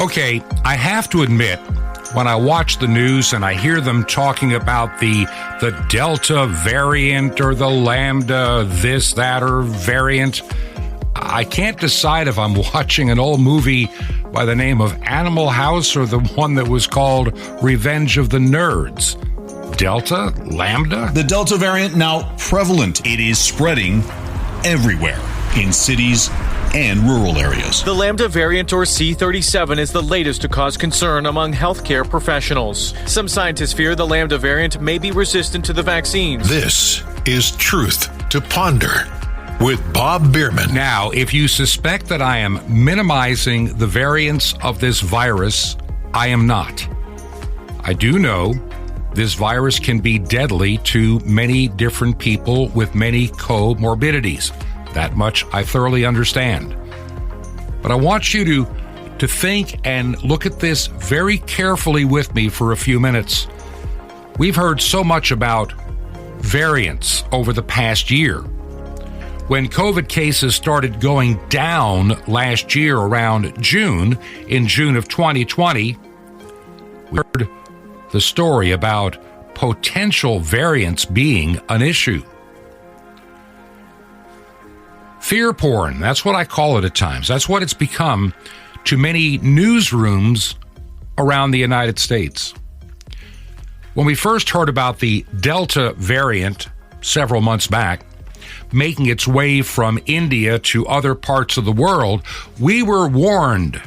Okay, I have to admit, when I watch the news and I hear them talking about the Delta variant or the Lambda this, that, or variant, I can't decide if I'm watching an old movie by the name of Animal House or the one that was called Revenge of the Nerds. Delta? Lambda? The Delta variant now prevalent. It is spreading everywhere in cities and rural areas. The Lambda variant, or C37, is the latest to cause concern among healthcare professionals. Some scientists fear the Lambda variant may be resistant to the vaccines. This is Truth to Ponder with Bob Bierman. Now, if you suspect that I am minimizing the variants of this virus, I am not. I do know this virus can be deadly to many different people with many comorbidities. That much I thoroughly understand. But I want you to think and look at this very carefully with me for a few minutes. We've heard so much about variants over the past year. When COVID cases started going down last year around June, in June of 2020, we heard the story about potential variants being an issue. Fear porn, that's what I call it at times. That's what it's become to many newsrooms around the United States. When we first heard about the Delta variant several months back, making its way from India to other parts of the world, we were warned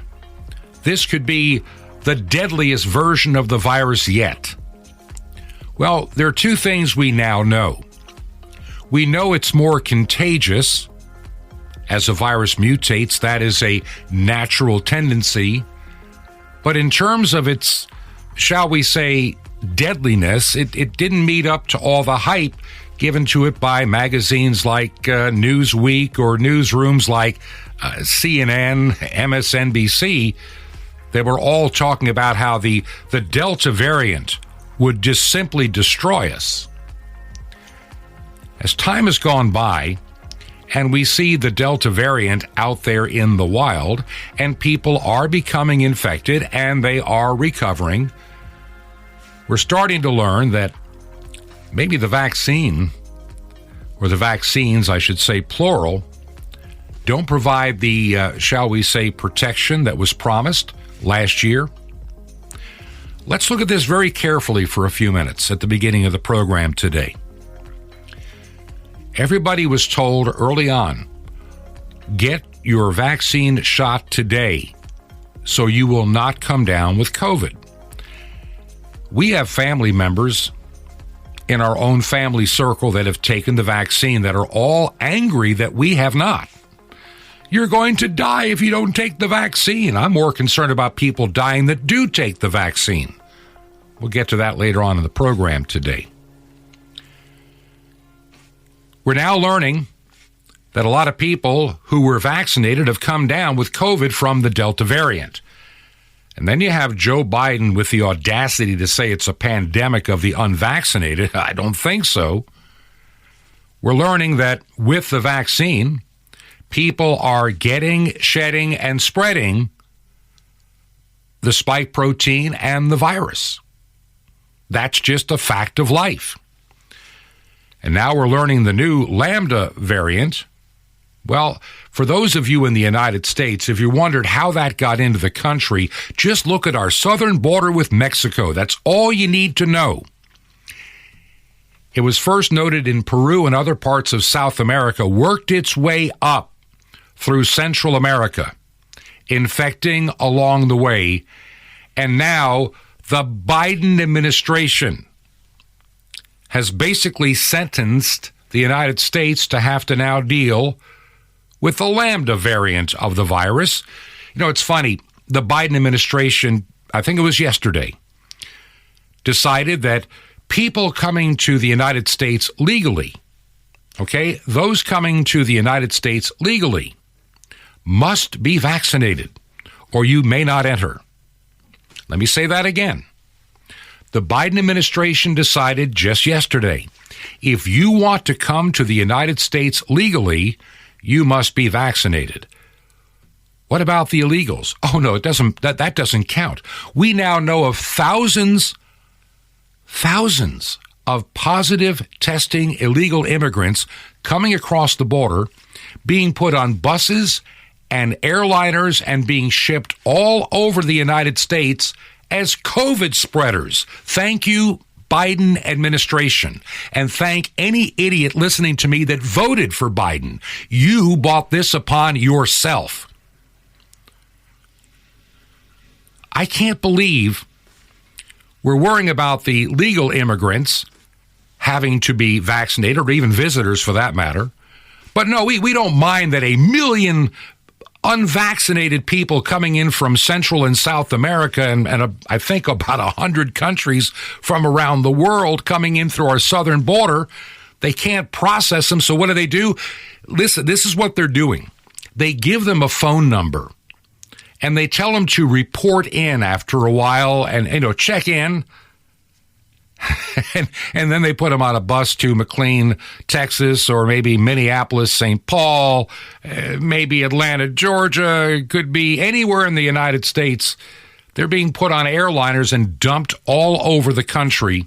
this could be the deadliest version of the virus yet. Well, there are two things we now know. We know it's more contagious. As a virus mutates, that is a natural tendency. But in terms of its, shall we say, deadliness, it didn't meet up to all the hype given to it by magazines like Newsweek or newsrooms like CNN, MSNBC. They were all talking about how the Delta variant would just simply destroy us. As time has gone by, and we see the Delta variant out there in the wild, and people are becoming infected and they are recovering, we're starting to learn that maybe the vaccine, or the vaccines, I should say plural, don't provide the, shall we say, protection that was promised last year. Let's look at this very carefully for a few minutes at the beginning of the program today. Everybody was told early on, get your vaccine shot today so you will not come down with COVID. We have family members in our own family circle that have taken the vaccine that are all angry that we have not. You're going to die if you don't take the vaccine. I'm more concerned about people dying that do take the vaccine. We'll get to that later on in the program today. We're now learning that a lot of people who were vaccinated have come down with COVID from the Delta variant. And then you have Joe Biden with the audacity to say it's a pandemic of the unvaccinated. I don't think so. We're learning that with the vaccine, people are getting, shedding, and spreading the spike protein and the virus. That's just a fact of life. And now we're learning the new Lambda variant. Well, for those of you in the United States, if you wondered how that got into the country, just look at our southern border with Mexico. That's all you need to know. It was first noted in Peru and other parts of South America, worked its way up through Central America, infecting along the way. And now the Biden administration has basically sentenced the United States to have to now deal with the Lambda variant of the virus. You know, it's funny. The Biden administration, I think it was yesterday, decided that people coming to the United States legally, okay, those coming to the United States legally must be vaccinated or you may not enter. Let me say that again. The Biden administration decided just yesterday, if you want to come to the United States legally, you must be vaccinated. What about the illegals? Oh, no, it doesn't. That doesn't count. We now know of thousands of positive testing illegal immigrants coming across the border, being put on buses and airliners and being shipped all over the United States as COVID spreaders. Thank you, Biden administration. And thank any idiot listening to me that voted for Biden. You brought this upon yourself. I can't believe we're worrying about the legal immigrants having to be vaccinated, or even visitors for that matter. But no, we don't mind that 1 million unvaccinated people coming in from Central and South America and I think about 100 countries from around the world coming in through our southern border. They can't process them. So what do? Listen, this is what they're doing. They give them a phone number and they tell them to report in after a while and, check in. and then they put them on a bus to McLean, Texas, or maybe Minneapolis, St. Paul, maybe Atlanta, Georgia. It could be anywhere in the United States. They're being put on airliners and dumped all over the country,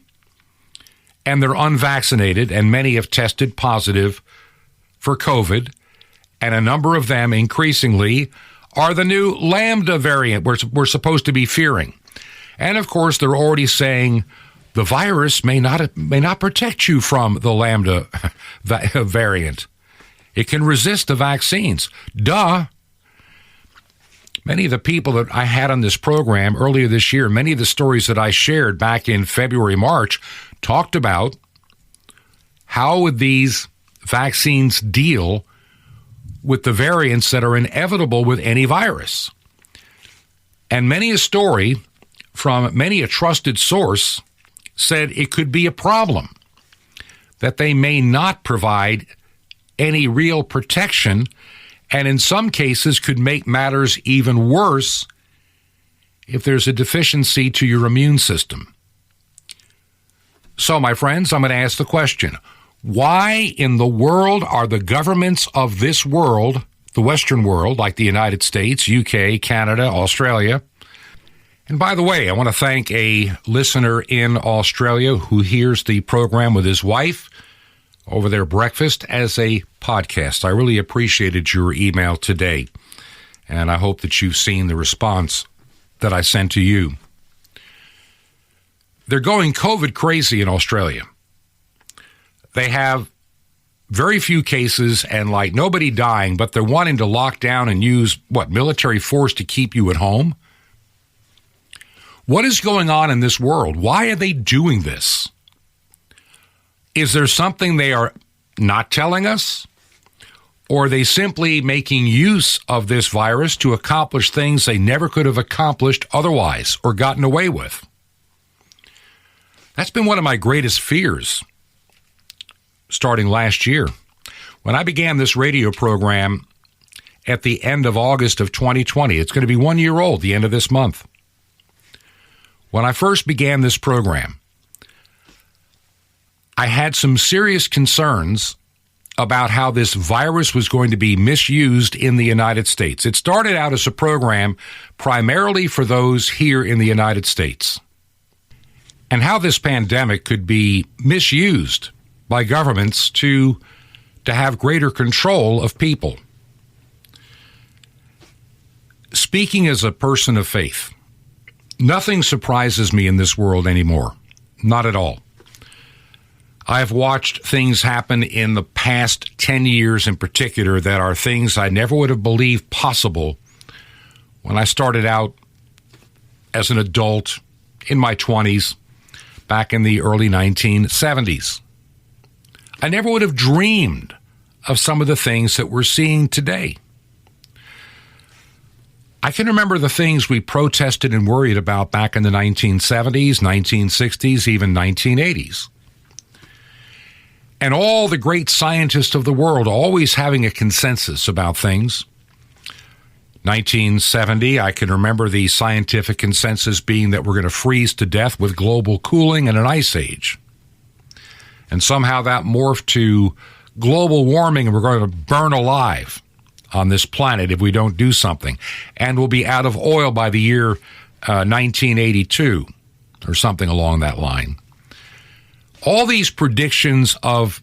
and they're unvaccinated, and many have tested positive for COVID, and a number of them, increasingly, are the new Lambda variant we're supposed to be fearing. And, of course, they're already saying the virus may not protect you from the Lambda variant. It can resist the vaccines. Duh. Many of the people that I had on this program earlier this year, many of the stories that I shared back in February, March, talked about how would these vaccines deal with the variants that are inevitable with any virus. And many a story from many a trusted source said it could be a problem, that they may not provide any real protection, and in some cases could make matters even worse if there's a deficiency to your immune system. So, my friends, I'm going to ask the question, why in the world are the governments of this world, the Western world, like the United States, UK, Canada, Australia? And by the way, I want to thank a listener in Australia who hears the program with his wife over their breakfast as a podcast. I really appreciated your email today, and I hope that you've seen the response that I sent to you. They're going COVID crazy in Australia. They have very few cases and like nobody dying, but they're wanting to lock down and use, military force to keep you at home? What is going on in this world? Why are they doing this? Is there something they are not telling us? Or are they simply making use of this virus to accomplish things they never could have accomplished otherwise or gotten away with? That's been one of my greatest fears starting last year. When I began this radio program at the end of August of 2020, it's going to be 1 year old, the end of this month. When I first began this program, I had some serious concerns about how this virus was going to be misused in the United States. It started out as a program primarily for those here in the United States, and how this pandemic could be misused by governments to have greater control of people. Speaking as a person of faith, nothing surprises me in this world anymore. Not at all. I've watched things happen in the past 10 years in particular that are things I never would have believed possible when I started out as an adult in my 20s back in the early 1970s. I never would have dreamed of some of the things that we're seeing today. I can remember the things we protested and worried about back in the 1970s, 1960s, even 1980s. And all the great scientists of the world always having a consensus about things. 1970, I can remember the scientific consensus being that we're going to freeze to death with global cooling and an ice age. And somehow that morphed to global warming and we're going to burn alive. on this planet if we don't do something. And we'll be out of oil by the year 1982 or something along that line. All these predictions of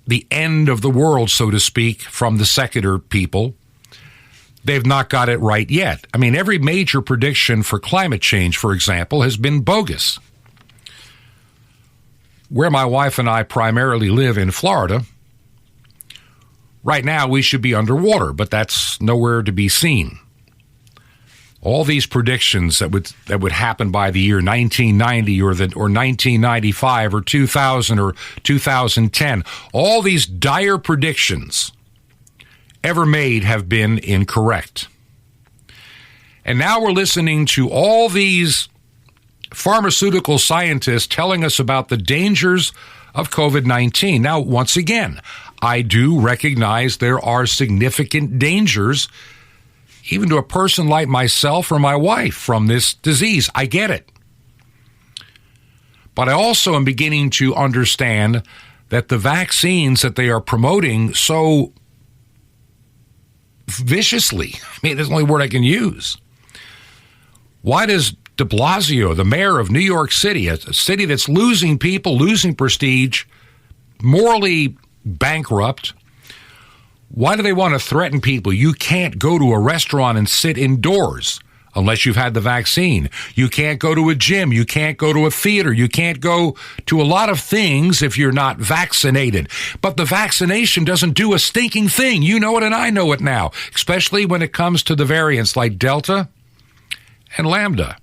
the end of the world, so to speak, from the secular people, they've not got it right yet. I mean, every major prediction for climate change, for example, has been bogus. Where my wife and I primarily live in Florida, right now we should be underwater, but that's nowhere to be seen. All these predictions that would happen by the year 1990 or 1995 or 2000 or 2010, all these dire predictions ever made have been incorrect. And now we're listening to all these pharmaceutical scientists telling us about the dangers of COVID-19. Now, once again, I do recognize there are significant dangers, even to a person like myself or my wife, from this disease. I get it. But I also am beginning to understand that the vaccines that they are promoting so viciously, I mean, that's the only word I can use. Why does de Blasio, the mayor of New York City, a city that's losing people, losing prestige, morally bankrupt, why do they want to threaten people? You can't go to a restaurant and sit indoors unless you've had the vaccine. You can't go to a gym. You can't go to a theater. You can't go to a lot of things if you're not vaccinated. But the vaccination doesn't do a stinking thing. You know it and I know it now, especially when it comes to the variants like Delta and Lambda.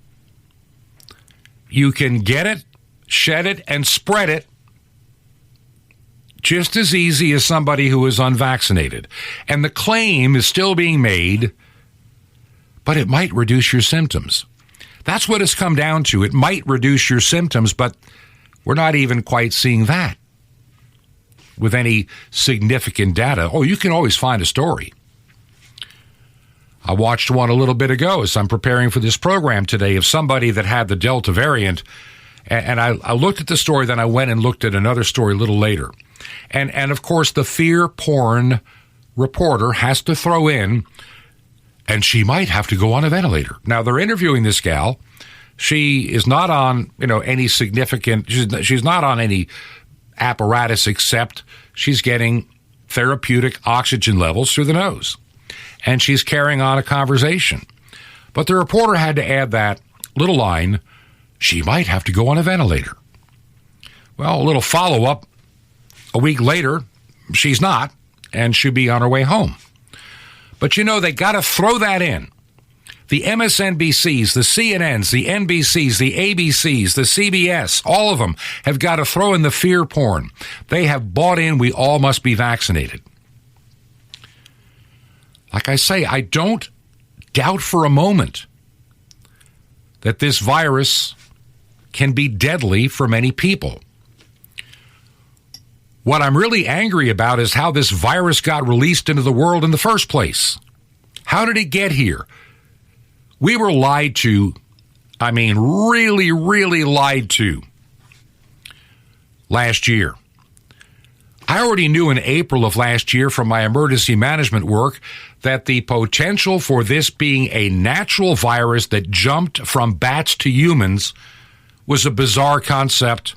You can get it, shed it, and spread it just as easy as somebody who is unvaccinated. And the claim is still being made, but it might reduce your symptoms. That's what it's come down to. It might reduce your symptoms, but we're not even quite seeing that with any significant data. Oh, you can always find a story. I watched one a little bit ago as I'm preparing for this program today of somebody that had the Delta variant, and I looked at the story, then I went and looked at another story a little later. And of course, the fear porn reporter has to throw in, and she might have to go on a ventilator. Now, they're interviewing this gal. She is not on, any significant, she's not on any apparatus except she's getting therapeutic oxygen levels through the nose. And she's carrying on a conversation. But the reporter had to add that little line, she might have to go on a ventilator. Well, a little follow-up. A week later, she's not, and should be on her way home. But they got to throw that in. The MSNBCs, the CNNs, the NBCs, the ABCs, the CBS, all of them have got to throw in the fear porn. They have bought in, we all must be vaccinated. Like I say, I don't doubt for a moment that this virus can be deadly for many people. What I'm really angry about is how this virus got released into the world in the first place. How did it get here? We were lied to. I mean, really, really lied to last year. I already knew in April of last year from my emergency management work that the potential for this being a natural virus that jumped from bats to humans was a bizarre concept,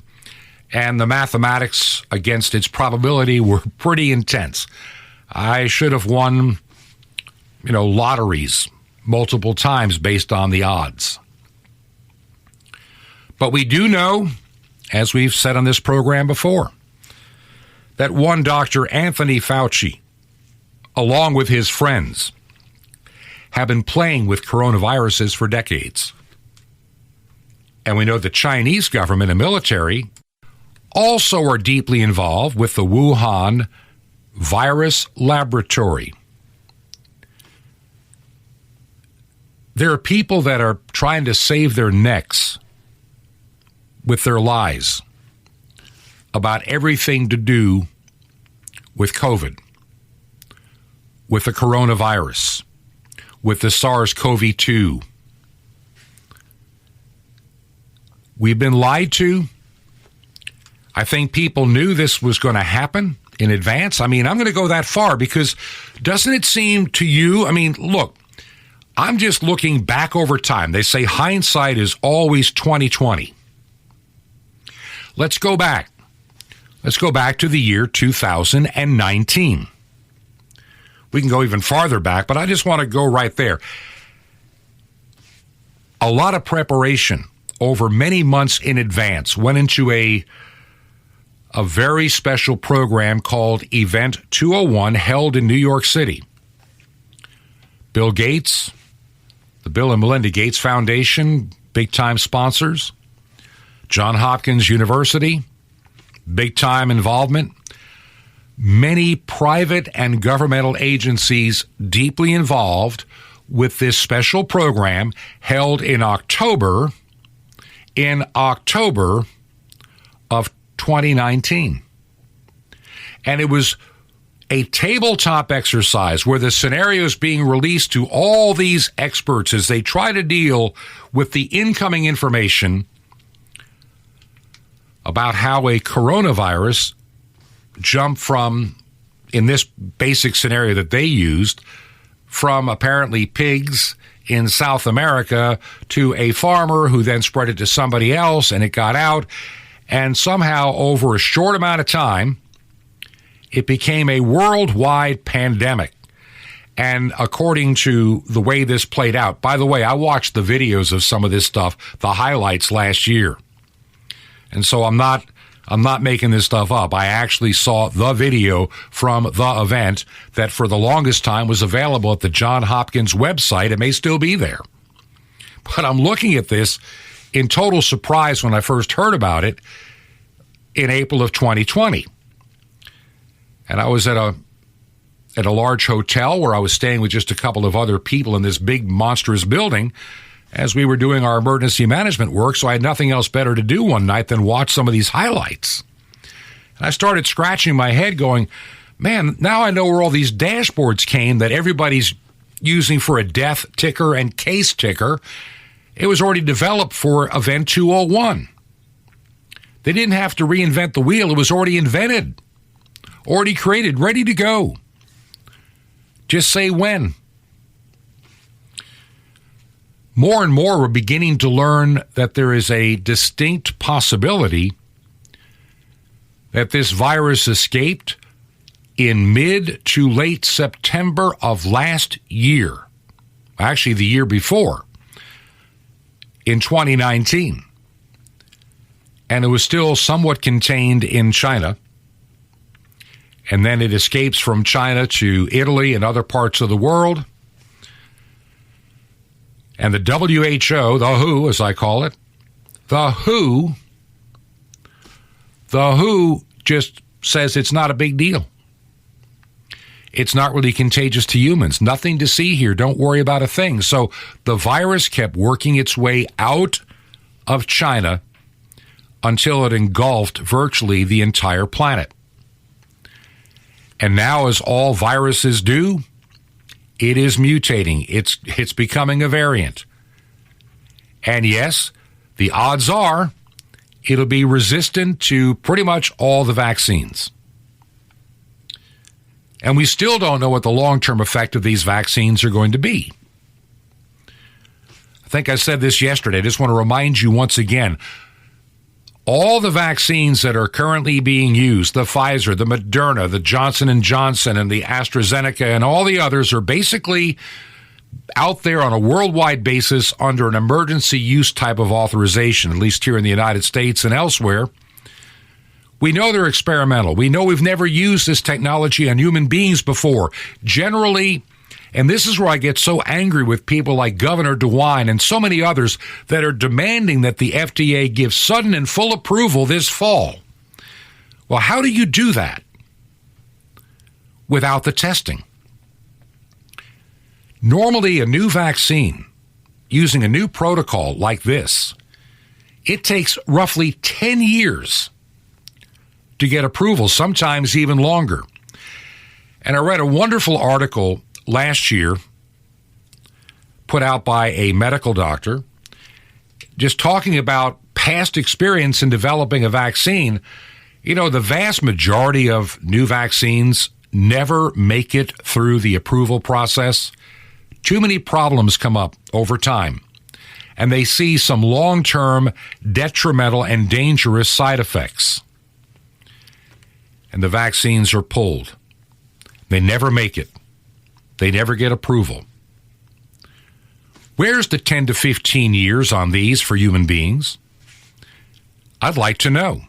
and the mathematics against its probability were pretty intense. I should have won, lotteries multiple times based on the odds. But we do know, as we've said on this program before, that one Dr. Anthony Fauci, along with his friends, have been playing with coronaviruses for decades. And we know the Chinese government and military also are deeply involved with the Wuhan virus laboratory. There are people that are trying to save their necks with their lies about everything to do with COVID, with the coronavirus, with the SARS-CoV-2. We've been lied to. I think people knew this was going to happen in advance? I mean, I'm going to go that far because doesn't it seem to you, I mean, look, I'm just looking back over time. They say hindsight is always 20/20. Let's go back. Let's go back to the year 2019. We can go even farther back, but I just want to go right there. A lot of preparation over many months in advance went into a very special program called Event 201 held in New York City. Bill Gates, the Bill and Melinda Gates Foundation, big-time sponsors. Johns Hopkins University, big-time involvement. Many private and governmental agencies deeply involved with this special program held in October of 2019. And it was a tabletop exercise where the scenarios being released to all these experts as they try to deal with the incoming information about how a coronavirus jumped from, in this basic scenario that they used, from apparently pigs in South America to a farmer who then spread it to somebody else and it got out. And somehow over a short amount of time, it became a worldwide pandemic. And according to the way this played out, by the way, I watched the videos of some of this stuff, the highlights last year. And so I'm not making this stuff up. I actually saw the video from the event that for the longest time was available at the Johns Hopkins website. It may still be there. But I'm looking at this in total surprise when I first heard about it in April of 2020. And I was at a large hotel where I was staying with just a couple of other people in this big monstrous building as we were doing our emergency management work, so I had nothing else better to do one night than watch some of these highlights. And I started scratching my head going, man, now I know where all these dashboards came that everybody's using for a death ticker and case ticker. It was already developed for Event 201. They didn't have to reinvent the wheel. It was already invented, already created, ready to go. Just say when. More and more, we're beginning to learn that there is a distinct possibility that this virus escaped in mid to late September of last year. Actually, the year before, in 2019. And it was still somewhat contained in China. And then it escapes from China to Italy and other parts of the world. And the WHO, the WHO as I call it, the WHO just says it's not a big deal. It's not really contagious to humans. Nothing to see here. Don't worry about a thing. So the virus kept working its way out of China until it engulfed virtually the entire planet. And now, as all viruses do, it is mutating. It's becoming a variant. And yes, the odds are it'll be resistant to pretty much all the vaccines. And we still don't know what the long-term effect of these vaccines are going to be. I think I said this yesterday. I just want to remind you once again, all the vaccines that are currently being used, the Pfizer, the Moderna, the Johnson & Johnson, and the AstraZeneca, and all the others are basically out there on a worldwide basis under an emergency use type of authorization, at least here in the United States and elsewhere. We know they're experimental. We know we've never used this technology on human beings before. Generally, and this is where I get so angry with people like Governor DeWine and so many others that are demanding that the FDA give sudden and full approval this fall. Well, how do you do that without the testing? Normally, a new vaccine using a new protocol like this, it takes roughly 10 years to get approval, sometimes even longer. And I read a wonderful article last year put out by a medical doctor just talking about past experience in developing a vaccine. You know, the vast majority of new vaccines never make it through the approval process. Too many problems come up over time, and they see some long-term detrimental and dangerous side effects. And the vaccines are pulled. They never make it. They never get approval. Where's the 10 to 15 years on these for human beings? I'd like to know.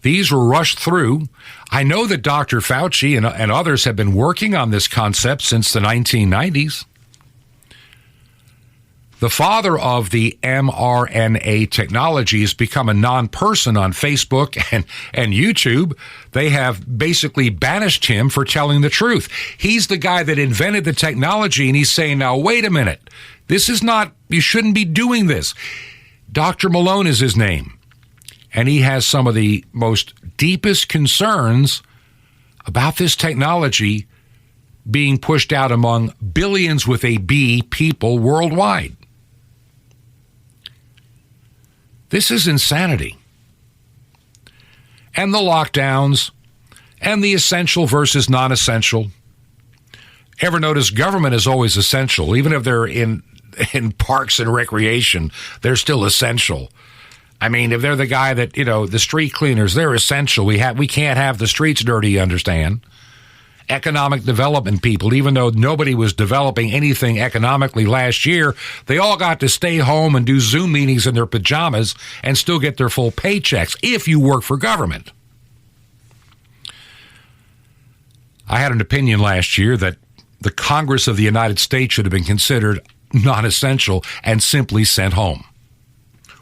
These were rushed through. I know that Dr. Fauci and others have been working on this concept since the 1990s. The father of the mRNA technology has become a non-person on Facebook and YouTube. They have basically banished him for telling the truth. He's the guy that invented the technology, and he's saying, now, wait a minute. This is not, you shouldn't be doing this. Dr. Malone is his name. And he has some of the most deepest concerns about this technology being pushed out among billions with a B people worldwide. This is insanity. And the lockdowns and the essential versus non-essential. Ever notice government is always essential, even if they're in parks and recreation, they're still essential. I mean, if they're the guy that, the street cleaners, they're essential. We can't have the streets dirty, you understand. Economic development people, even though nobody was developing anything economically last year, they all got to stay home and do Zoom meetings in their pajamas and still get their full paychecks if you work for government. I had an opinion last year that the Congress of the United States should have been considered non-essential and simply sent home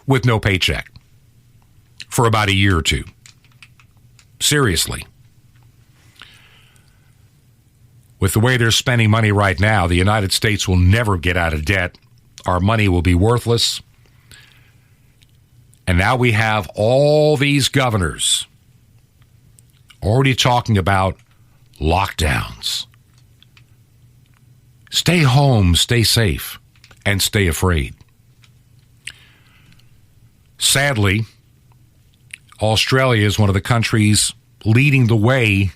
with no paycheck for about a year or two. Seriously. With the way they're spending money right now, the United States will never get out of debt. Our money will be worthless. And now we have all these governors already talking about lockdowns. Stay home, stay safe, and stay afraid. Sadly, Australia is one of the countries leading the way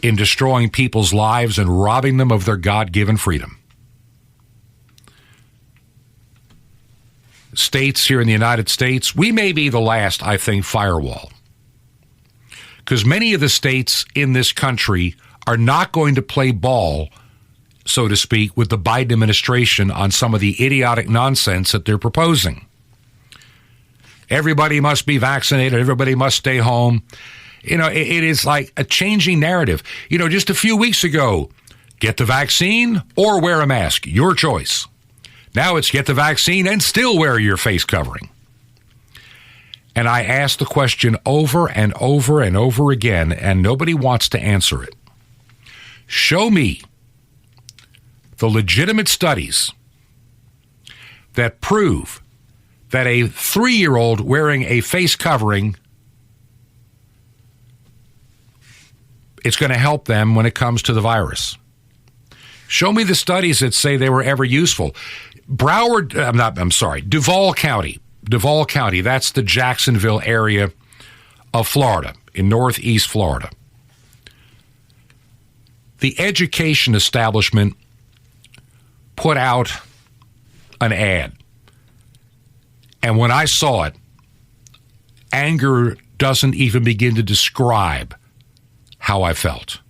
in destroying people's lives and robbing them of their God-given freedom. States here in the United States, we may be the last, I think, firewall. Because many of the states in this country are not going to play ball, so to speak, with the Biden administration on some of the idiotic nonsense that they're proposing. Everybody must be vaccinated. Everybody must stay home. It is like a changing narrative. Just a few weeks ago, get the vaccine or wear a mask, your choice. Now it's get the vaccine and still wear your face covering. And I ask the question over and over and over again, and nobody wants to answer it. Show me the legitimate studies that prove that a 3-year-old wearing a face covering, it's going to help them when it comes to the virus. Show me the studies that say they were ever useful. Duval County, that's the Jacksonville area of Florida, in northeast Florida. The education establishment put out an ad. And when I saw it, anger doesn't even begin to describe how I felt.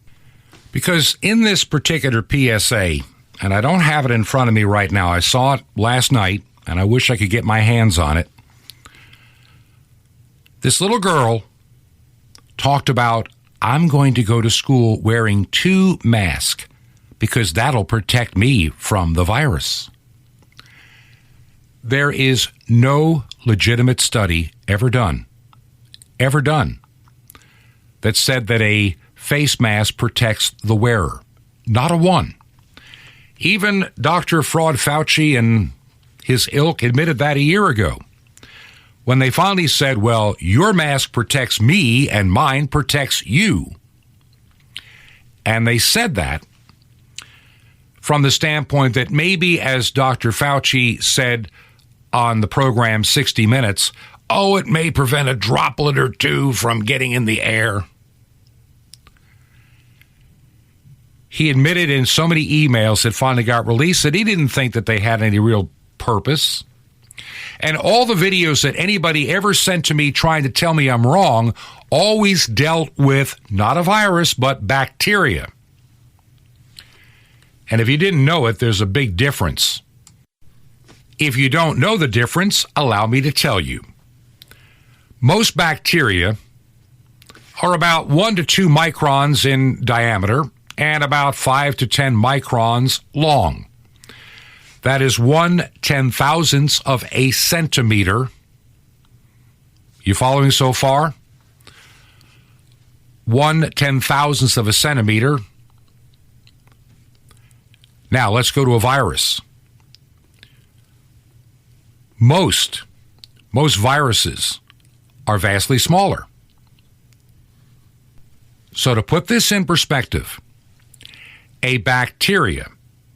Because in this particular PSA, and I don't have it in front of me right now, I saw it last night, and I wish I could get my hands on it. This little girl talked about, I'm going to go to school wearing 2 masks because that'll protect me from the virus. There is no legitimate study ever done that said that a face mask protects the wearer. Not a one. Even Dr. Fraud Fauci and his ilk admitted that a year ago when they finally said, well, your mask protects me and mine protects you. And they said that from the standpoint that maybe, as Dr. Fauci said on the program 60 Minutes, Oh, it may prevent a droplet or two from getting in the air. He admitted in so many emails that finally got released that he didn't think that they had any real purpose. And all the videos that anybody ever sent to me trying to tell me I'm wrong always dealt with not a virus, but bacteria. And if you didn't know it, there's a big difference. If you don't know the difference, allow me to tell you. Most bacteria are about 1 to 2 microns in diameter and about 5 to 10 microns long. That is 1/10,000th of a centimeter. You following so far? 1/10,000th of a centimeter. Now, let's go to a virus. Most viruses are vastly smaller. So to put this in perspective, a bacteria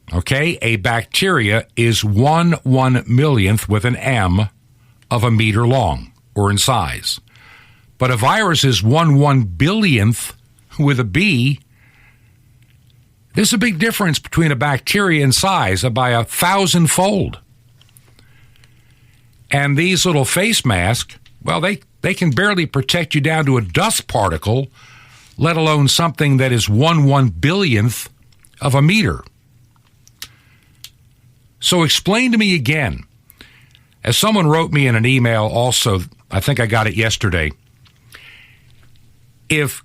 is 1/1,000,000th with an M of a meter long or in size. But a virus is 1/1,000,000,000th with a B. There's a big difference between a bacteria in size by 1,000-fold. And these little face masks, well, they can barely protect you down to a dust particle, let alone something that is 1/1,000,000,000th of a meter. So explain to me again, as someone wrote me in an email also, I think I got it yesterday, if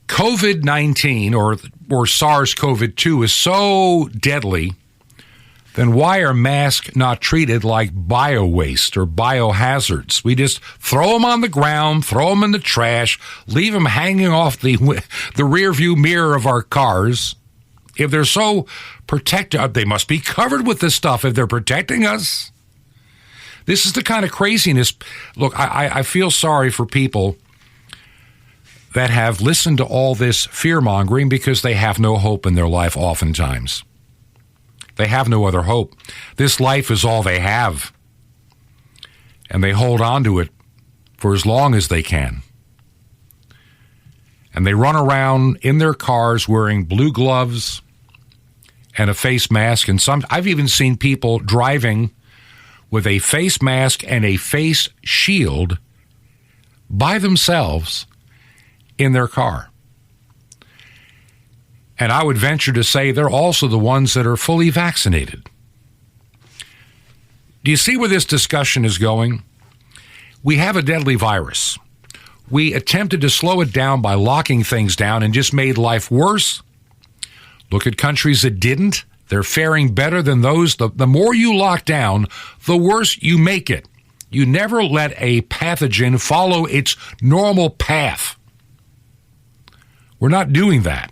COVID-19 or SARS-CoV-2 is so deadly, then why are masks not treated like bio-waste or biohazards? We just throw them on the ground, throw them in the trash, leave them hanging off the rear view mirror of our cars. If they're so protected, they must be covered with this stuff if they're protecting us. This is the kind of craziness. Look, I feel sorry for people that have listened to all this fear-mongering because they have no hope in their life oftentimes. They have no other hope. This life is all they have. And they hold on to it for as long as they can. And they run around in their cars wearing blue gloves and a face mask. And I've even seen people driving with a face mask and a face shield by themselves in their car. And I would venture to say they're also the ones that are fully vaccinated. Do you see where this discussion is going? We have a deadly virus. We attempted to slow it down by locking things down and just made life worse. Look at countries that didn't. They're faring better than those. The more you lock down, the worse you make it. You never let a pathogen follow its normal path. We're not doing that.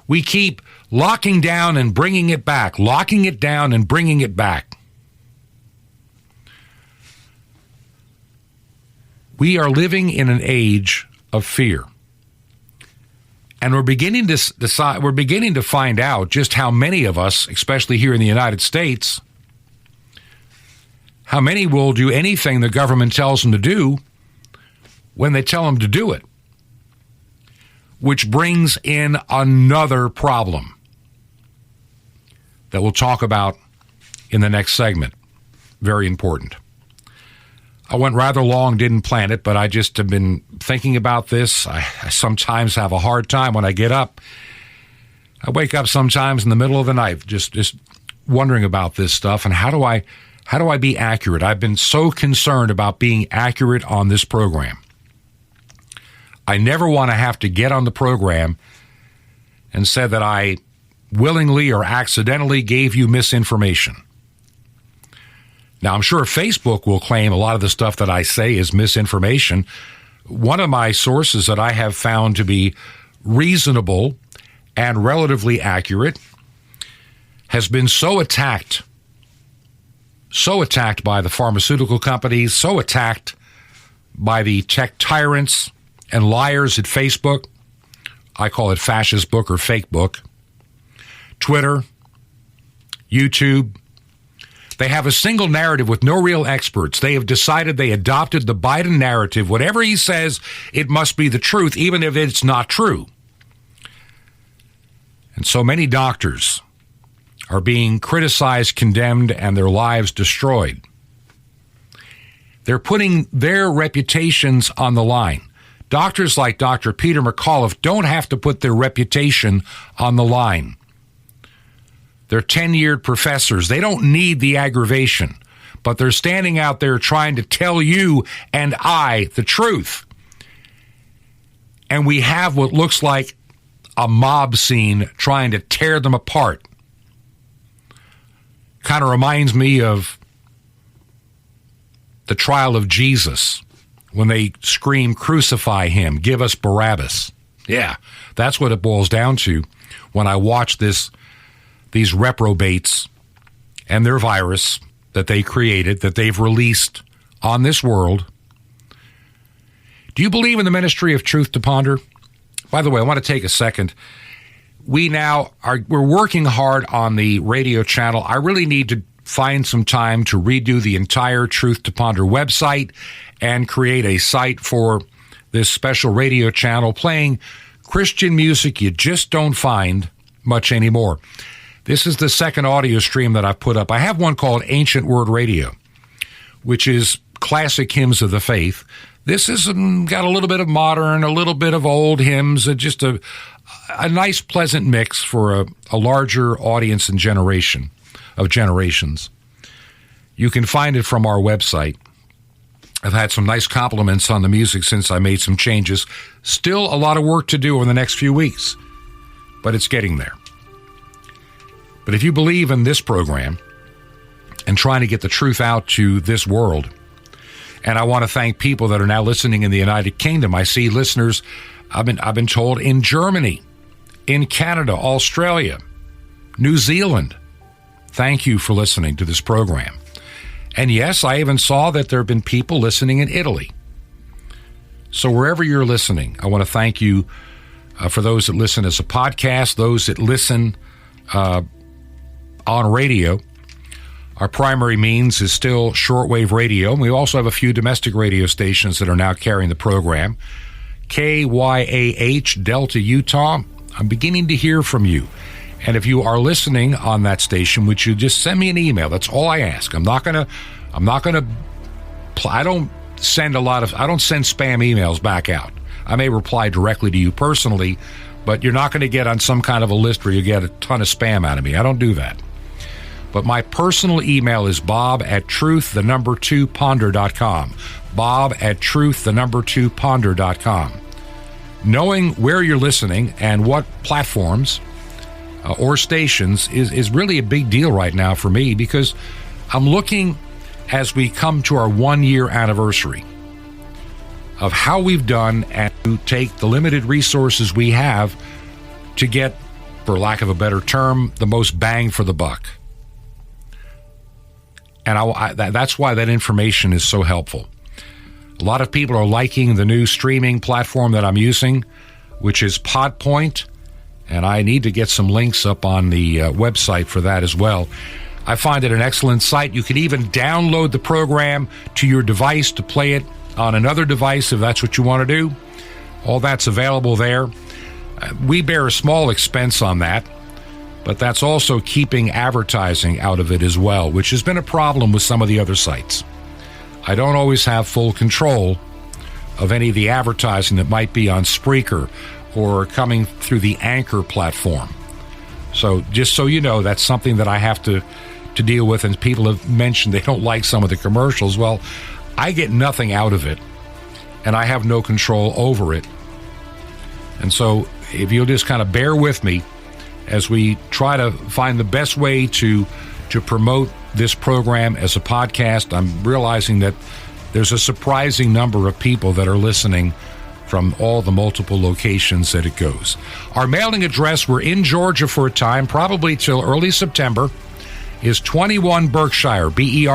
We keep locking down and bringing it back, locking it down and bringing it back. We are living in an age of fear. And we're beginning to find out just how many of us, especially here in the United States, how many will do anything the government tells them to do when they tell them to do it. Which brings in another problem that we'll talk about in the next segment. Very important. I went rather long, didn't plan it, but I just have been thinking about this. I sometimes have a hard time when I get up. I wake up sometimes in the middle of the night just wondering about this stuff and how do I be accurate? I've been so concerned about being accurate on this program. I never want to have to get on the program and say that I willingly or accidentally gave you misinformation. Now, I'm sure Facebook will claim a lot of the stuff that I say is misinformation. One of my sources that I have found to be reasonable and relatively accurate has been so attacked by the pharmaceutical companies, so attacked by the tech tyrants and liars at Facebook. I call it fascist book or fake book. Twitter, YouTube, They have a single narrative with no real experts. They have decided they adopted the Biden narrative. Whatever he says, it must be the truth, even if it's not true. And so many doctors are being criticized, condemned, and their lives destroyed. They're putting their reputations on the line. Doctors like Dr. Peter McAuliffe don't have to put their reputation on the line. They're tenured professors. They don't need the aggravation, but they're standing out there trying to tell you and I the truth. And we have what looks like a mob scene trying to tear them apart. Kind of reminds me of the trial of Jesus when they scream, "Crucify him, give us Barabbas." Yeah, that's what it boils down to when I watch these reprobates and their virus that they created, that they've released on this world. Do you believe in the ministry of Truth to Ponder? By the way, I want to take a second. We're working hard on the radio channel. I really need to find some time to redo the entire Truth to Ponder website and create a site for this special radio channel playing Christian music you just don't find much anymore. This is the second audio stream that I've put up. I have one called Ancient Word Radio, which is classic hymns of the faith. This has got a little bit of modern, a little bit of old hymns, just a nice, pleasant mix for a larger audience and generations. You can find it from our website. I've had some nice compliments on the music since I made some changes. Still a lot of work to do over the next few weeks, but it's getting there. But if you believe in this program and trying to get the truth out to this world, and I want to thank people that are now listening in the United Kingdom. I see listeners, I've been told, in Germany, in Canada, Australia, New Zealand. Thank you for listening to this program. And yes, I even saw that there have been people listening in Italy. So wherever you're listening, I want to thank you for those that listen as a podcast, those that listen on radio. Our primary means is still shortwave radio. And we also have a few domestic radio stations that are now carrying the program. KYAH, Delta, Utah. I'm beginning to hear from you. And if you are listening on that station, would you just send me an email? That's all I ask. I don't send spam emails back out. I may reply directly to you personally, but you're not going to get on some kind of a list where you get a ton of spam out of me. I don't do that. But my personal email is bob@truth2ponder.com. bob@truth2ponder.com. Knowing where you're listening and what platforms or stations is really a big deal right now for me, because I'm looking as we come to our 1-year anniversary of how we've done and to take the limited resources we have to get, for lack of a better term, the most bang for the buck. And that's why that information is so helpful. A lot of people are liking the new streaming platform that I'm using, which is Podpoint, and I need to get some links up on the website for that as well. I find it an excellent site. You can even download the program to your device to play it on another device if that's what you want to do. All that's available there. We bear a small expense on that, but that's also keeping advertising out of it as well, which has been a problem with some of the other sites. I don't always have full control of any of the advertising that might be on Spreaker or coming through the Anchor platform. So just so you know, that's something that I have to deal with, and people have mentioned they don't like some of the commercials. Well, I get nothing out of it, and I have no control over it. And so if you'll just kind of bear with me as we try to find the best way to promote this program as a podcast. I'm realizing that there's a surprising number of people that are listening from all the multiple locations that it goes. Our mailing address, we're in Georgia for a time, probably till early September, is 21 Berkshire, Berkshire,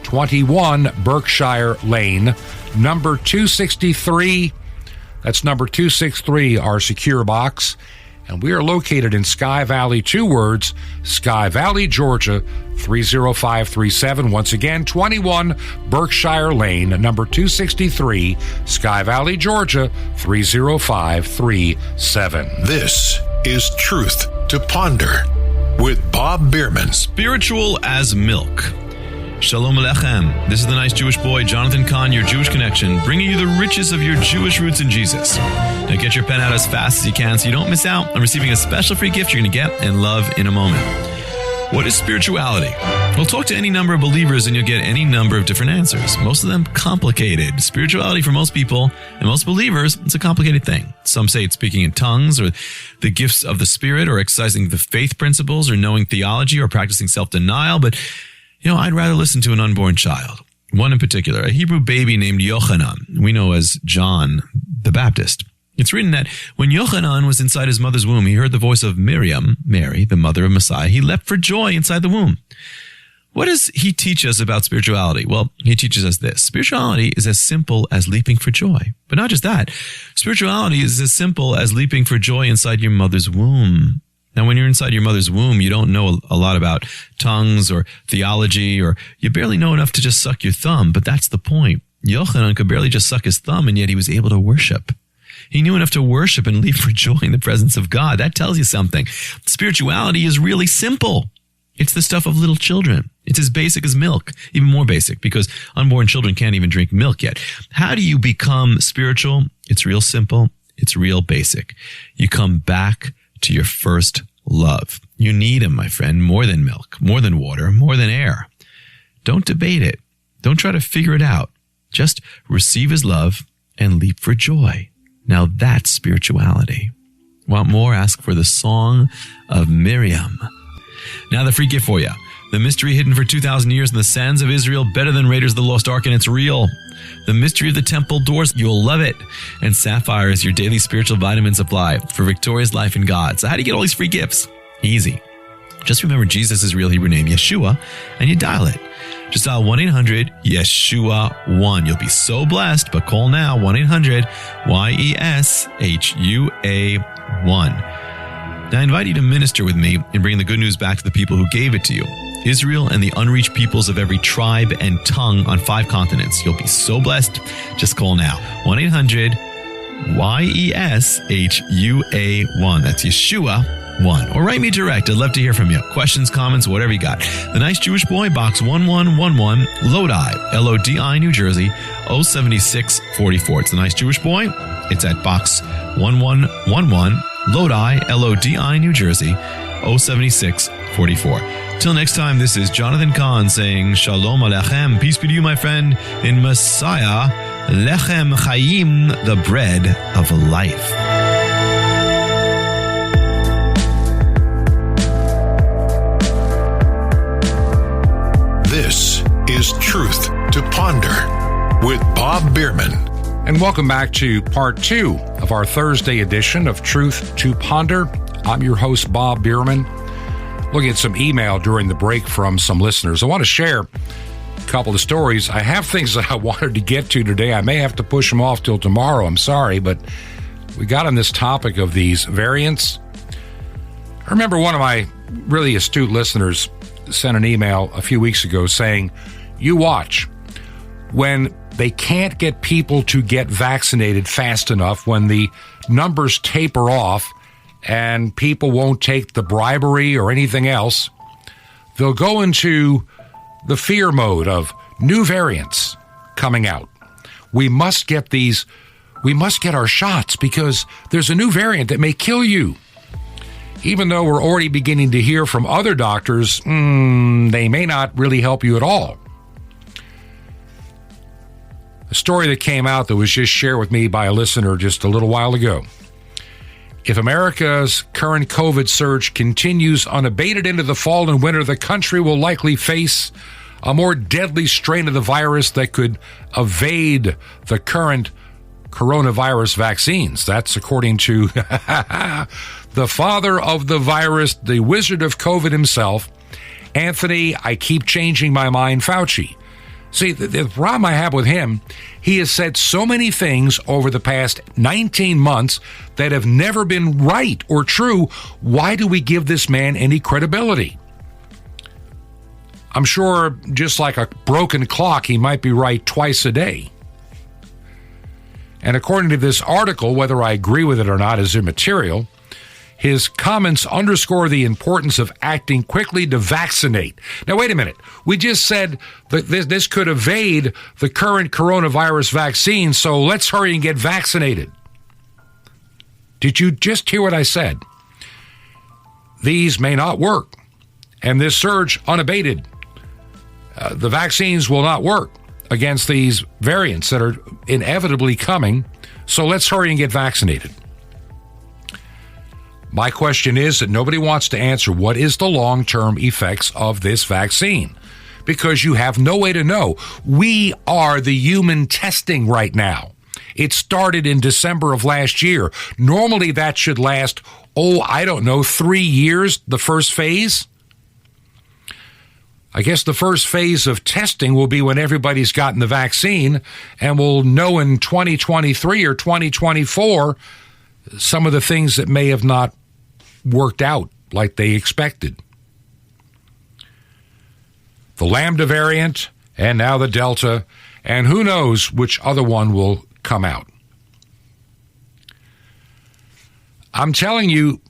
21 Berkshire Lane, number 263. That's number 263, our secure box. And we are located in Sky Valley, 2 words, Sky Valley, Georgia, 30537. Once again, 21 Berkshire Lane, number 263, Sky Valley, Georgia, 30537. This is Truth to Ponder with Bob Bierman. Spiritual as milk. Shalom Alechem. This is the nice Jewish boy, Jonathan Kahn, your Jewish connection, bringing you the riches of your Jewish roots in Jesus. Now get your pen out as fast as you can so you don't miss out on receiving a special free gift you're going to get and love in a moment. What is spirituality? We'll talk to any number of believers and you'll get any number of different answers. Most of them complicated. Spirituality for most people and most believers, it's a complicated thing. Some say it's speaking in tongues or the gifts of the Spirit or exercising the faith principles or knowing theology or practicing self-denial. But, I'd rather listen to an unborn child. One in particular, a Hebrew baby named Yochanan, we know as John the Baptist. It's written that when Yochanan was inside his mother's womb, he heard the voice of Miriam, Mary, the mother of Messiah. He leapt for joy inside the womb. What does he teach us about spirituality? Well, he teaches us this. Spirituality is as simple as leaping for joy. But not just that. Spirituality is as simple as leaping for joy inside your mother's womb. Now, when you're inside your mother's womb, you don't know a lot about tongues or theology, or you barely know enough to just suck your thumb. But that's the point. Yochanan could barely just suck his thumb, and yet he was able to worship. He knew enough to worship and leap for joy in the presence of God. That tells you something. Spirituality is really simple. It's the stuff of little children. It's as basic as milk, even more basic, because unborn children can't even drink milk yet. How do you become spiritual? It's real simple. It's real basic. You come back to your first love. You need him, my friend, more than milk, more than water, more than air. Don't debate it. Don't try to figure it out. Just receive his love and leap for joy. Now that's spirituality. Want more? Ask for the Song of Miriam. Now the free gift for you. The mystery hidden for 2,000 years in the sands of Israel, better than Raiders of the Lost Ark, and it's real. The mystery of the temple doors, you'll love it. And Sapphire is your daily spiritual vitamin supply for victorious life in God. So how do you get all these free gifts? Easy. Just remember Jesus' real Hebrew name, Yeshua, and you dial it. Just dial 1-800-YESHUA-1. You'll be so blessed, but call now, 1-800-YESHUA-1. Now I invite you to minister with me in bringing the good news back to the people who gave it to you. Israel and the unreached peoples of every tribe and tongue on 5 continents. You'll be so blessed. Just call now. 1-800-YESHUA-1. That's Yeshua-1. Or write me direct. I'd love to hear from you. Questions, comments, whatever you got. The Nice Jewish Boy, Box 1111, Lodi, Lodi, New Jersey, 07644. It's the Nice Jewish Boy. It's at Box 1111, Lodi, Lodi, New Jersey, 07644. Till next time, this is Jonathan Kahn saying Shalom Alechem. Peace be to you, my friend, in Messiah, Lechem Chaim, the bread of life. This is Truth to Ponder with Bob Bierman. And welcome back to part 2 of our Thursday edition of Truth to Ponder. I'm your host, Bob Bierman. Looking at some email during the break from some listeners. I want to share a couple of stories. I have things that I wanted to get to today. I may have to push them off till tomorrow. I'm sorry, but we got on this topic of these variants. I remember one of my really astute listeners sent an email a few weeks ago saying, you watch, when they can't get people to get vaccinated fast enough, when the numbers taper off, and people won't take the bribery or anything else, they'll go into the fear mode of new variants coming out. We must get our shots because there's a new variant that may kill you. Even though we're already beginning to hear from other doctors, they may not really help you at all. A story that came out that was just shared with me by a listener just a little while ago. If America's current COVID surge continues unabated into the fall and winter, the country will likely face a more deadly strain of the virus that could evade the current coronavirus vaccines. That's according to the father of the virus, the wizard of COVID himself, Anthony, I keep changing my mind, Fauci. See, the problem I have with him, he has said so many things over the past 19 months that have never been right or true. Why do we give this man any credibility? I'm sure, just like a broken clock, he might be right twice a day. And according to this article, whether I agree with it or not is immaterial, his comments underscore the importance of acting quickly to vaccinate. Now, wait a minute. We just said that this could evade the current coronavirus vaccine, so let's hurry and get vaccinated. Did you just hear what I said? These may not work, and this surge unabated. The vaccines will not work against these variants that are inevitably coming, so let's hurry and get vaccinated. My question is that nobody wants to answer what is the long-term effects of this vaccine, because you have no way to know. We are the human testing right now. It started in December of last year. Normally that should last, 3 years, the first phase. I guess the first phase of testing will be when everybody's gotten the vaccine, and we'll know in 2023 or 2024 some of the things that may have not worked out like they expected. The Lambda variant, and now the Delta, and who knows which other one will come out. I'm telling you,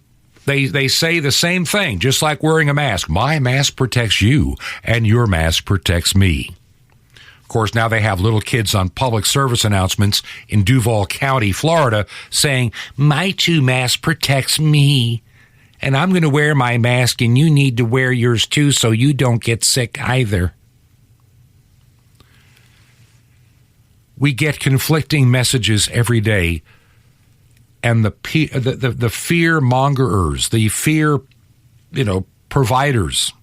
they say the same thing, just like wearing a mask. My mask protects you, and your mask protects me. Of course, now they have little kids on public service announcements in Duval County, Florida, saying, my 2 masks protects me, and I'm going to wear my mask, and you need to wear yours too so you don't get sick either. We get conflicting messages every day. And the fear mongerers, the fear, providers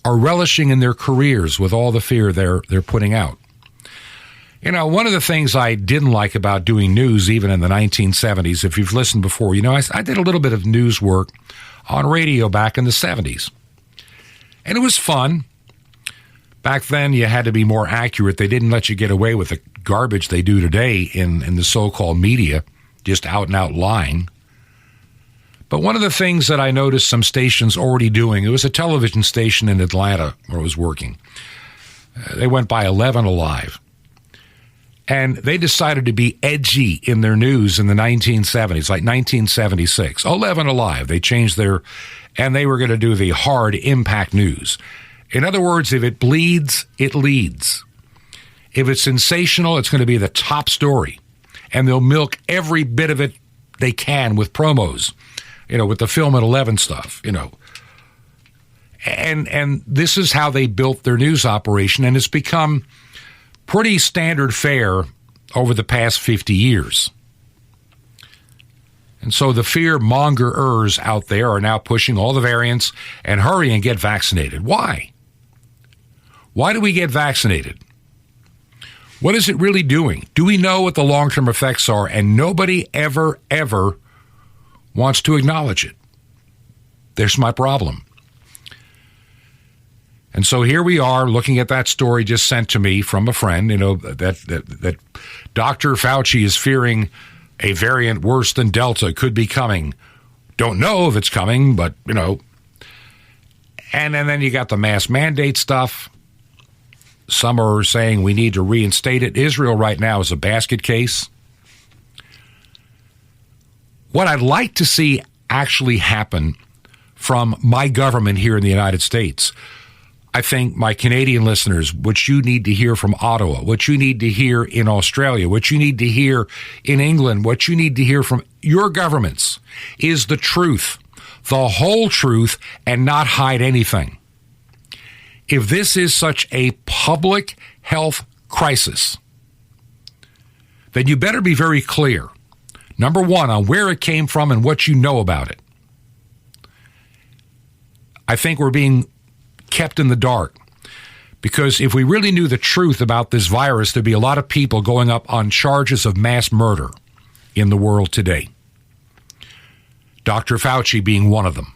are relishing in their careers with all the fear they're putting out. One of the things I didn't like about doing news, even in the 1970s, if you've listened before, I did a little bit of news work on radio back in the 70s. And it was fun. Back then, you had to be more accurate. They didn't let you get away with the garbage they do today in the so-called media. Just out and out lying. But one of the things that I noticed some stations already doing, it was a television station in Atlanta where I was working. They went by 11 Alive. And they decided to be edgy in their news in the 1970s, like 1976. 11 Alive. They changed and they were going to do the hard impact news. In other words, if it bleeds, it leads. If it's sensational, it's going to be the top story. And they'll milk every bit of it they can with promos, with the Film at 11 stuff, And this is how they built their news operation, and it's become pretty standard fare over the past 50 years. And so the fear mongerers out there are now pushing all the variants and hurry and get vaccinated. Why? Why do we get vaccinated? What is it really doing? Do we know what the long-term effects are? And nobody ever wants to acknowledge it. There's my problem. And so here we are looking at that story just sent to me from a friend, that Dr. Fauci is fearing a variant worse than Delta could be coming. Don't know if it's coming, but, And then you got the mask mandate stuff. Some are saying we need to reinstate it. Israel right now is a basket case. What I'd like to see actually happen from my government here in the United States, I think my Canadian listeners, what you need to hear from Ottawa, what you need to hear in Australia, what you need to hear in England, what you need to hear from your governments is the truth, the whole truth, and not hide anything. If this is such a public health crisis, then you better be very clear, number one, on where it came from and what you know about it. I think we're being kept in the dark, because if we really knew the truth about this virus, there'd be a lot of people going up on charges of mass murder in the world today. Dr. Fauci being one of them,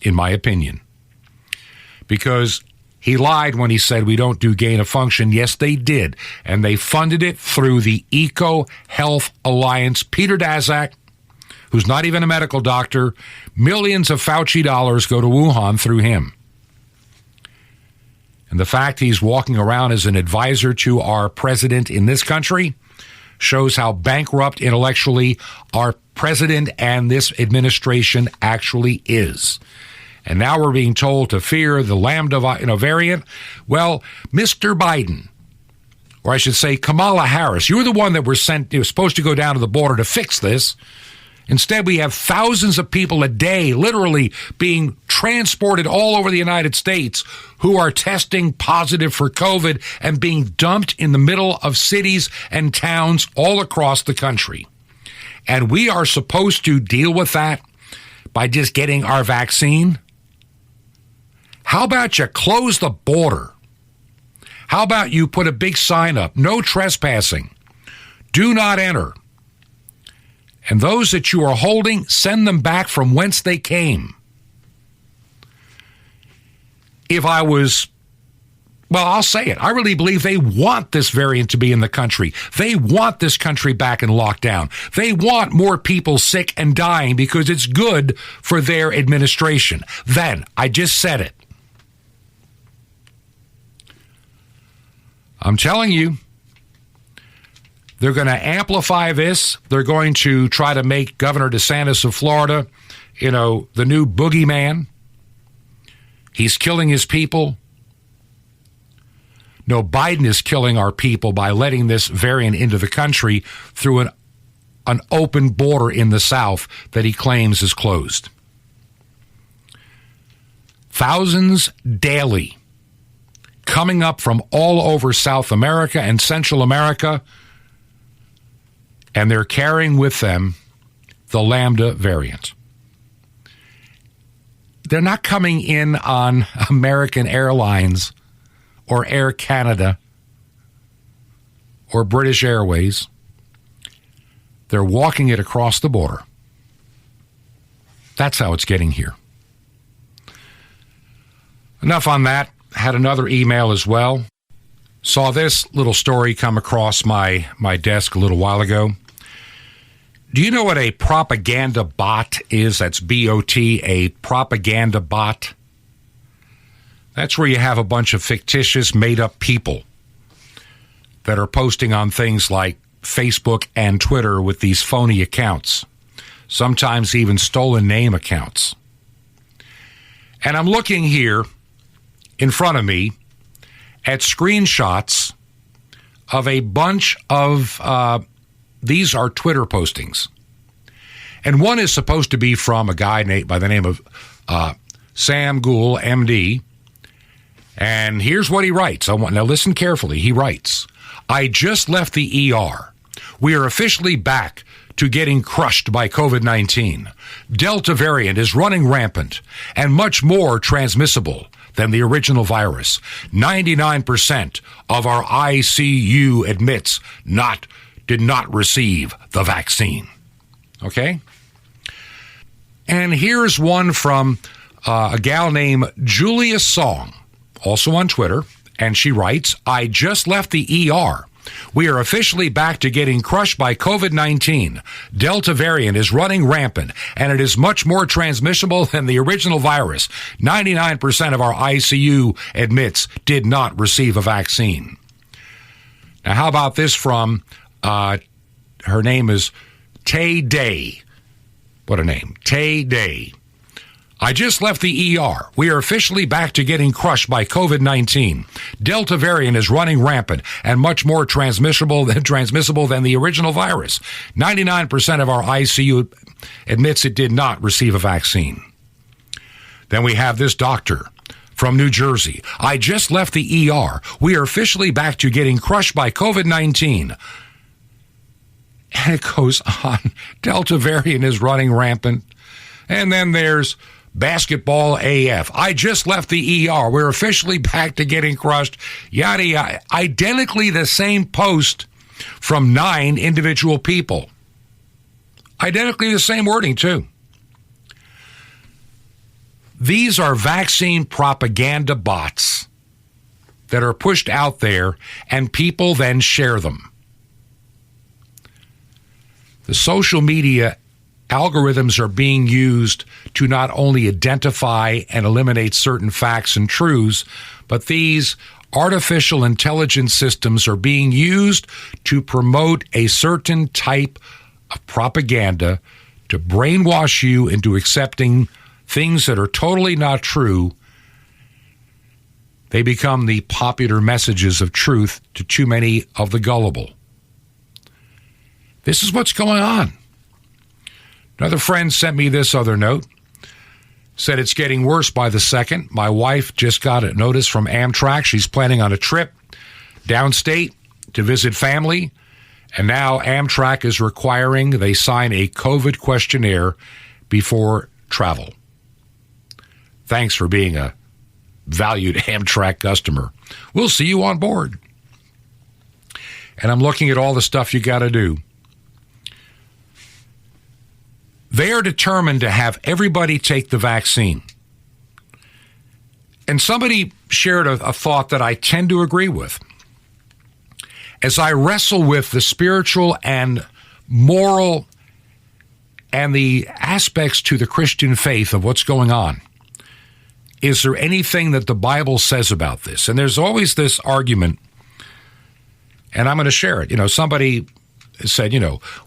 in my opinion. Because He lied when he said we don't do gain of function. Yes, they did. And they funded it through the Eco Health Alliance. Peter Daszak, who's not even a medical doctor, millions of Fauci dollars go to Wuhan through him. And the fact he's walking around as an advisor to our president in this country shows how bankrupt intellectually our president and this administration actually is. And now we're being told to fear the Lambda variant. Well, Mr. Biden, or I should say Kamala Harris, you were the one that was supposed to go down to the border to fix this. Instead, we have thousands of people a day literally being transported all over the United States who are testing positive for COVID and being dumped in the middle of cities and towns all across the country. And we are supposed to deal with that by just getting our vaccine? How about you close the border? How about you put a big sign up, no trespassing, do not enter. And those that you are holding, send them back from whence they came. If I was, well, I'll say it. I really believe they want this variant to be in the country. They want this country back in lockdown. They want more people sick and dying because it's good for their administration. Then, I just said it. I'm telling you, they're going to amplify this. They're going to try to make Governor DeSantis of Florida, the new boogeyman. He's killing his people. No, Biden is killing our people by letting this variant into the country through an open border in the South that he claims is closed. Thousands daily coming up from all over South America and Central America, and they're carrying with them the Lambda variant. They're not coming in on American Airlines or Air Canada or British Airways. They're walking it across the border. That's how it's getting here. Enough on that. Had another email as well. Saw this little story come across my desk a little while ago. Do you know what a propaganda bot is? That's B-O-T, a propaganda bot. That's where you have a bunch of fictitious, made-up people that are posting on things like Facebook and Twitter with these phony accounts, sometimes even stolen name accounts. And I'm looking here in front of me at screenshots of a bunch of these are Twitter postings. And one is supposed to be from a guy by the name of Sam Gould, MD. And here's what he writes. Now listen carefully. He writes, I just left the ER. We are officially back to getting crushed by COVID-19. Delta variant is running rampant and much more transmissible than the original virus. 99% of our ICU admits did not receive the vaccine. Okay? And here's one from a gal named Julia Song, also on Twitter, and she writes, I just left the ER. We are officially back to getting crushed by COVID-19. Delta variant is running rampant, and it is much more transmissible than the original virus. 99% of our ICU admits did not receive a vaccine. Now, how about this from, her name is Tay Day. What a name. Tay Day. I just left the ER. We are officially back to getting crushed by COVID-19. Delta variant is running rampant and much more transmissible than the original virus. 99% of our ICU admits it did not receive a vaccine. Then we have this doctor from New Jersey. I just left the ER. We are officially back to getting crushed by COVID-19. And it goes on. Delta variant is running rampant. And then there's Basketball AF. I just left the ER. We're officially back to getting crushed. Yada, yada. Identically the same post from 9 individual people. Identically the same wording, too. These are vaccine propaganda bots that are pushed out there, and people then share them. The social media algorithms are being used to not only identify and eliminate certain facts and truths, but these artificial intelligence systems are being used to promote a certain type of propaganda to brainwash you into accepting things that are totally not true. They become the popular messages of truth to too many of the gullible. This is what's going on. Another friend sent me this other note. Said it's getting worse by the second. My wife just got a notice from Amtrak. She's planning on a trip downstate to visit family. And now Amtrak is requiring they sign a COVID questionnaire before travel. Thanks for being a valued Amtrak customer. We'll see you on board. And I'm looking at all the stuff you got to do. They are determined to have everybody take the vaccine. And somebody shared a thought that I tend to agree with. As I wrestle with the spiritual and moral and the aspects to the Christian faith of what's going on, is there anything that the Bible says about this? And there's always this argument, and I'm going to share it. Somebody said,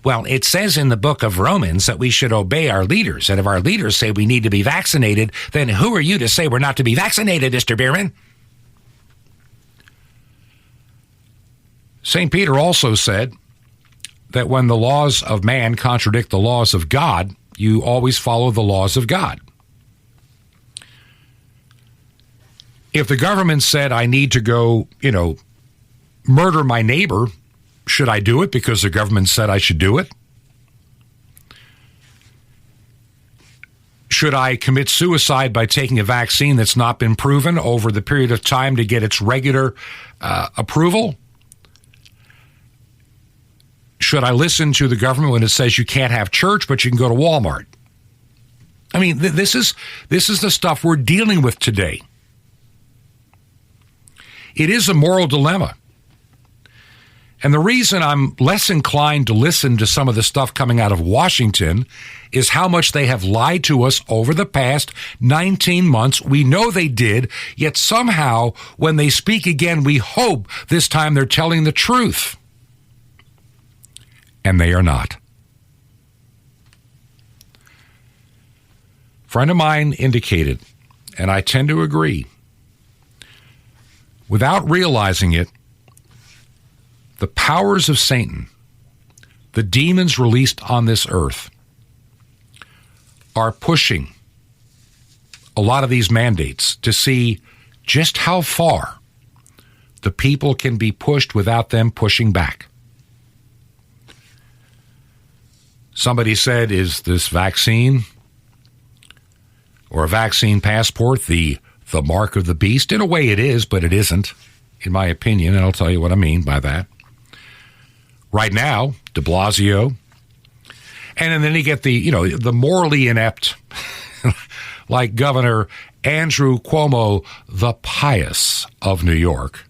well, it says in the book of Romans that we should obey our leaders. And if our leaders say we need to be vaccinated, then who are you to say we're not to be vaccinated, Mr. Bierman? St. Peter also said that when the laws of man contradict the laws of God, you always follow the laws of God. If the government said I need to go, murder my neighbor, should I do it because the government said I should do it? Should I commit suicide by taking a vaccine that's not been proven over the period of time to get its regular approval? Should I listen to the government when it says you can't have church, but you can go to Walmart? I mean, this is the stuff we're dealing with today. It is a moral dilemma. And the reason I'm less inclined to listen to some of the stuff coming out of Washington is how much they have lied to us over the past 19 months. We know they did, yet somehow when they speak again, we hope this time they're telling the truth. And they are not. A friend of mine indicated, and I tend to agree, without realizing it, the powers of Satan, the demons released on this earth, are pushing a lot of these mandates to see just how far the people can be pushed without them pushing back. Somebody said, is this vaccine or a vaccine passport the mark of the beast? In a way it is, but it isn't, in my opinion, and I'll tell you what I mean by that. Right now, de Blasio, and then you get the morally inept, like Governor Andrew Cuomo, the pious of New York,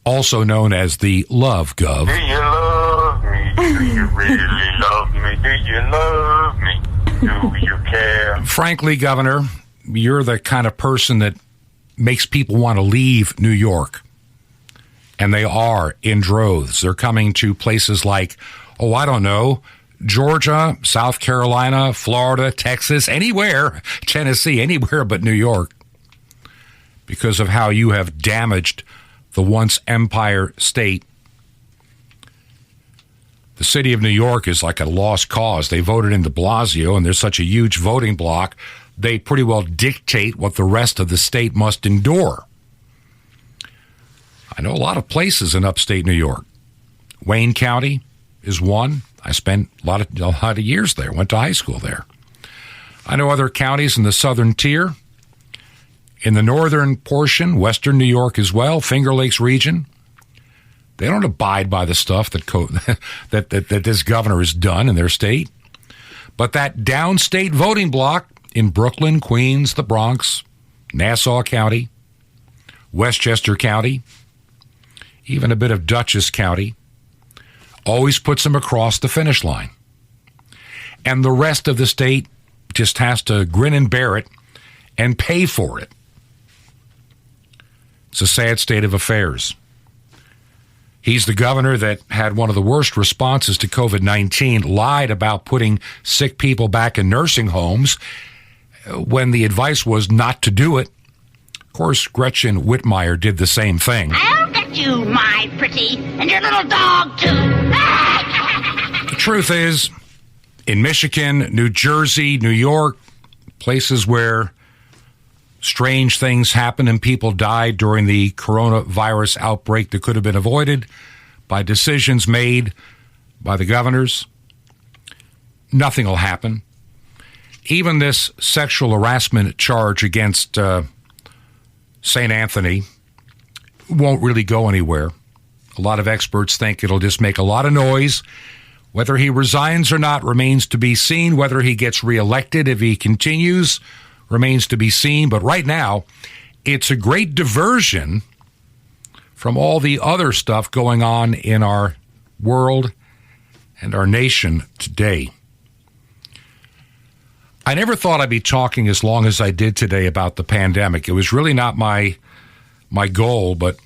also known as the Love Gov. Do you love me? Do you really love me? Do you love me? Do you care? Frankly, Governor, you're the kind of person that makes people want to leave New York. And they are in droves. They're coming to places like, Georgia, South Carolina, Florida, Texas, anywhere, Tennessee, anywhere but New York, because of how you have damaged the once empire state. The city of New York is like a lost cause. They voted in de Blasio, and there's such a huge voting bloc, they pretty well dictate what the rest of the state must endure. I know a lot of places in upstate New York. Wayne County is one. I spent a lot of years there, went to high school there. I know other counties in the southern tier. In the northern portion, western New York as well, Finger Lakes region, they don't abide by the stuff that this governor has done in their state. But that downstate voting bloc in Brooklyn, Queens, the Bronx, Nassau County, Westchester County, even a bit of Dutchess County, always puts them across the finish line. And the rest of the state just has to grin and bear it and pay for it. It's a sad state of affairs. He's the governor that had one of the worst responses to COVID-19, lied about putting sick people back in nursing homes when the advice was not to do it. Of course, Gretchen Whitmire did the same thing. I'll get you, my pretty, and your little dog, too. The truth is, in Michigan, New Jersey, New York, places where strange things happened and people died during the coronavirus outbreak that could have been avoided by decisions made by the governors, nothing will happen. Even this sexual harassment charge against St. Anthony won't really go anywhere. A lot of experts think it'll just make a lot of noise. Whether he resigns or not remains to be seen. Whether he gets reelected if he continues remains to be seen. But right now, it's a great diversion from all the other stuff going on in our world and our nation today. I never thought I'd be talking as long as I did today about the pandemic. It was really not my goal, but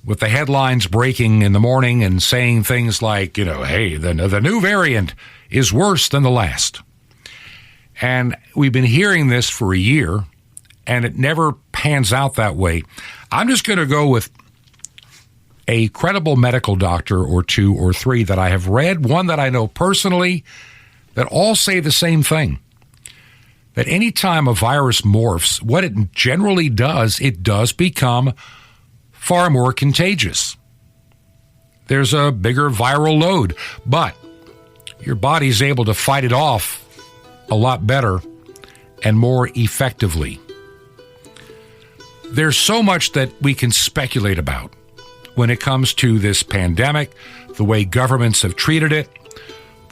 with the headlines breaking in the morning and saying things like, hey, the new variant is worse than the last. And we've been hearing this for a year, and it never pans out that way. I'm just going to go with a credible medical doctor or two or three that I have read, one that I know personally, that all say the same thing. That any time a virus morphs, what it generally does, it does become far more contagious. There's a bigger viral load, but your body's able to fight it off a lot better and more effectively. There's so much that we can speculate about when it comes to this pandemic, the way governments have treated it,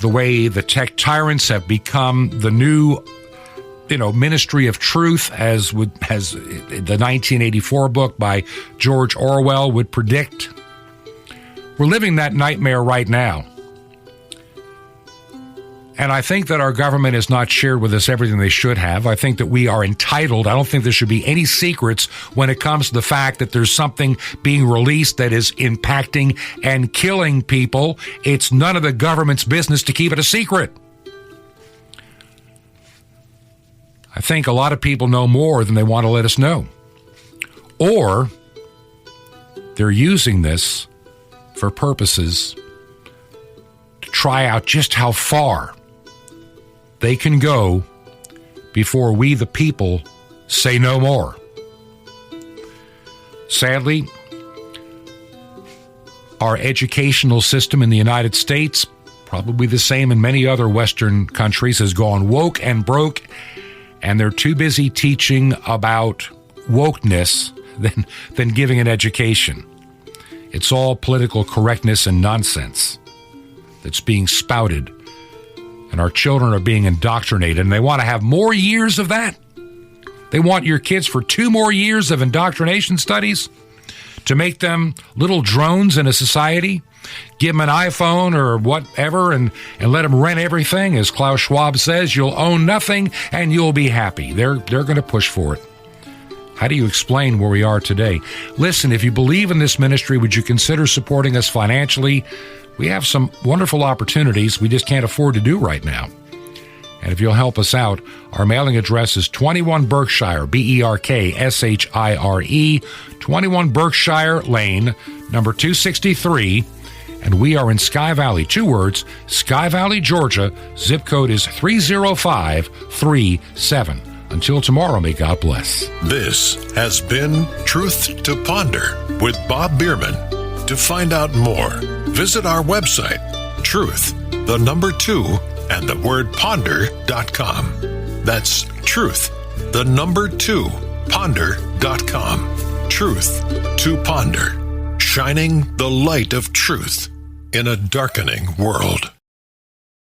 the way the tech tyrants have become the new Ministry of Truth, as the 1984 book by George Orwell would predict. We're living that nightmare right now. And I think that our government has not shared with us everything they should have. I think that we are entitled. I don't think there should be any secrets when it comes to the fact that there's something being released that is impacting and killing people. It's none of the government's business to keep it a secret. I think a lot of people know more than they want to let us know. Or they're using this for purposes to try out just how far they can go before we, the people, say no more. Sadly, our educational system in the United States, probably the same in many other Western countries, has gone woke and broke, and they're too busy teaching about wokeness than giving an education. It's all political correctness and nonsense that's being spouted, and our children are being indoctrinated, and they want to have more years of that. They want your kids for 2 more years of indoctrination studies to make them little drones in a society. Give them an iPhone or whatever and let them rent everything. As Klaus Schwab says, you'll own nothing and you'll be happy. They're going to push for it. How do you explain where we are today? Listen, if you believe in this ministry, would you consider supporting us financially? We have some wonderful opportunities we just can't afford to do right now. And if you'll help us out, our mailing address is 21 Berkshire, Berkshire, 21 Berkshire Lane, number 263. And we are in Sky Valley, 2 words, Sky Valley, Georgia. Zip code is 30537. Until tomorrow, may God bless. This has been Truth to Ponder with Bob Bierman. To find out more, visit our website, truth2ponder.com. That's truth2ponder.com. Truth to Ponder, shining the light of truth in a darkening world.